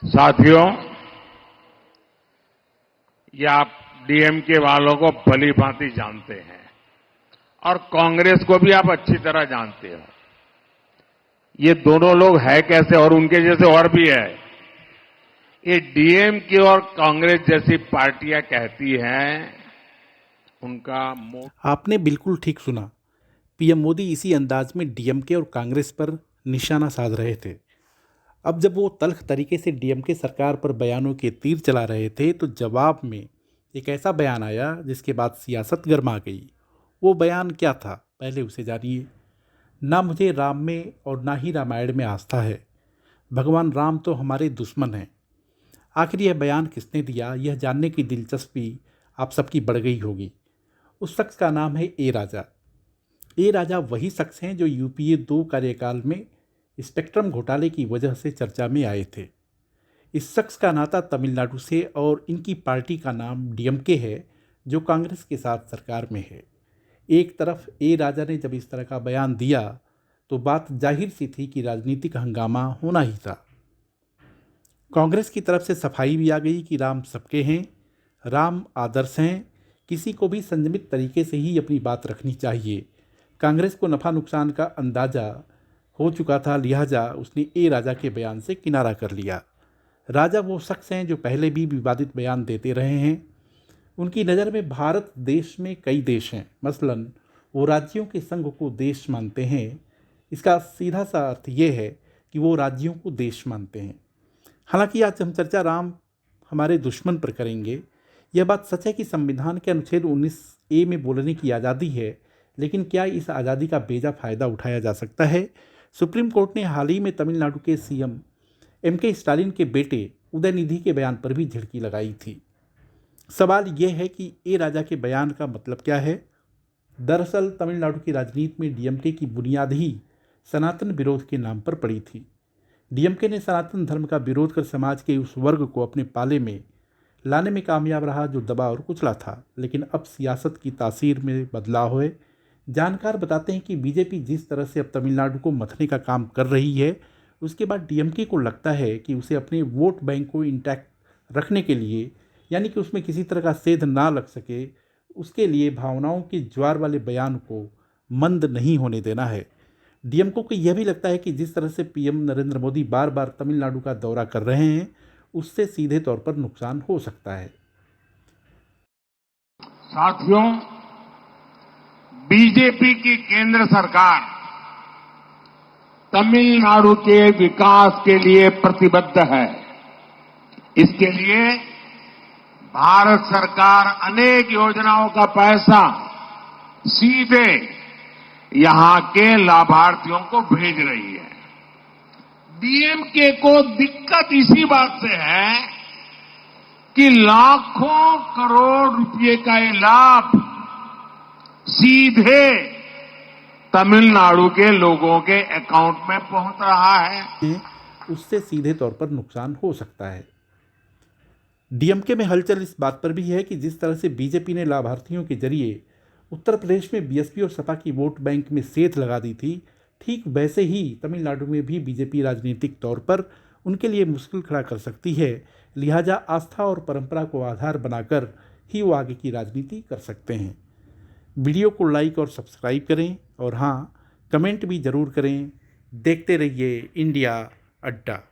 साथियों, ये आप डीएमके वालों को भली भांति जानते हैं और कांग्रेस को भी आप अच्छी तरह जानते हो। ये दोनों लोग है कैसे और उनके जैसे और भी है। ये डीएमके और कांग्रेस जैसी पार्टियां कहती हैं, उनका आपने बिल्कुल ठीक सुना। पीएम मोदी इसी अंदाज में डीएमके और कांग्रेस पर निशाना साध रहे थे। अब जब वो तल्ख तरीके से डीएमके सरकार पर बयानों के तीर चला रहे थे तो जवाब में एक ऐसा बयान आया जिसके बाद सियासत गर्मा गई। वो बयान क्या था, पहले उसे जानिए। ना मुझे राम में और ना ही रामायण में आस्था है। भगवान राम तो हमारे दुश्मन हैं। आखिर यह बयान किसने दिया, यह जानने की दिलचस्पी आप सबकी बढ़ गई होगी। उस शख्स का नाम है ए राजा। ए राजा वही शख्स हैं जो यूपीए 2 कार्यकाल में स्पेक्ट्रम घोटाले की वजह से चर्चा में आए थे। इस शख्स का नाता तमिलनाडु से और इनकी पार्टी का नाम डीएमके है, जो कांग्रेस के साथ सरकार में है। एक तरफ ए राजा ने जब इस तरह का बयान दिया तो बात जाहिर सी थी कि राजनीतिक हंगामा होना ही था। कांग्रेस की तरफ से सफाई भी आ गई कि राम सबके हैं, राम आदर्श हैं, किसी को भी संयमित तरीके से ही अपनी बात रखनी चाहिए। कांग्रेस को नफ़ा नुकसान का अंदाज़ा हो चुका था, लिहाजा उसने ए राजा के बयान से किनारा कर लिया। राजा वो शख्स हैं जो पहले भी विवादित बयान देते रहे हैं। उनकी नज़र में भारत देश में कई देश हैं, मसलन वो राज्यों के संघ को देश मानते हैं। इसका सीधा सा अर्थ ये है कि वो राज्यों को देश मानते हैं। हालांकि आज हम चर्चा राम हमारे दुश्मन पर करेंगे। यह बात सच है कि संविधान के अनुच्छेद 19A में बोलने की आज़ादी है, लेकिन क्या इस आज़ादी का बेजा फ़ायदा उठाया जा सकता है? सुप्रीम कोर्ट ने हाल ही में तमिलनाडु के सीएम एमके स्टालिन के बेटे उदयनिधि के बयान पर भी झिड़की लगाई थी। सवाल यह है कि ए राजा के बयान का मतलब क्या है। दरअसल तमिलनाडु की राजनीति में डीएमके की बुनियाद ही सनातन विरोध के नाम पर पड़ी थी। डीएमके ने सनातन धर्म का विरोध कर समाज के उस वर्ग को अपने पाले में लाने में कामयाब रहा जो दबा और कुचला था। लेकिन अब सियासत की तासीर में बदलाव है। जानकार बताते हैं कि बीजेपी जिस तरह से अब तमिलनाडु को मथने का काम कर रही है, उसके बाद डीएमके को लगता है कि उसे अपने वोट बैंक को इंटैक्ट रखने के लिए, यानी कि उसमें किसी तरह का सेध ना लग सके, उसके लिए भावनाओं के ज्वार वाले बयान को मंद नहीं होने देना है। डीएमके को यह भी लगता है कि जिस तरह से पीएम नरेंद्र मोदी बार बार तमिलनाडु का दौरा कर रहे हैं, उससे सीधे तौर पर नुकसान हो सकता है। साथियों, बीजेपी की केंद्र सरकार तमिलनाडु के विकास के लिए प्रतिबद्ध है। इसके लिए भारत सरकार अनेक योजनाओं का पैसा सीधे यहां के लाभार्थियों को भेज रही है। डीएमके को दिक्कत इसी बात से है कि लाखों करोड़ रुपए का ये लाभ सीधे तमिलनाडु के लोगों के अकाउंट में पहुंच रहा है। उससे सीधे तौर पर नुकसान हो सकता है। डीएमके में हलचल इस बात पर भी है कि जिस तरह से बीजेपी ने लाभार्थियों के जरिए उत्तर प्रदेश में बीएसपी और सपा की वोट बैंक में सेंध लगा दी थी, ठीक वैसे ही तमिलनाडु में भी बीजेपी राजनीतिक तौर पर उनके लिए मुश्किल खड़ा कर सकती है। लिहाजा आस्था और परंपरा को आधार बनाकर ही वो आगे की राजनीति कर सकते हैं। वीडियो को लाइक और सब्सक्राइब करें और हाँ, कमेंट भी ज़रूर करें। देखते रहिए इंडिया अड्डा।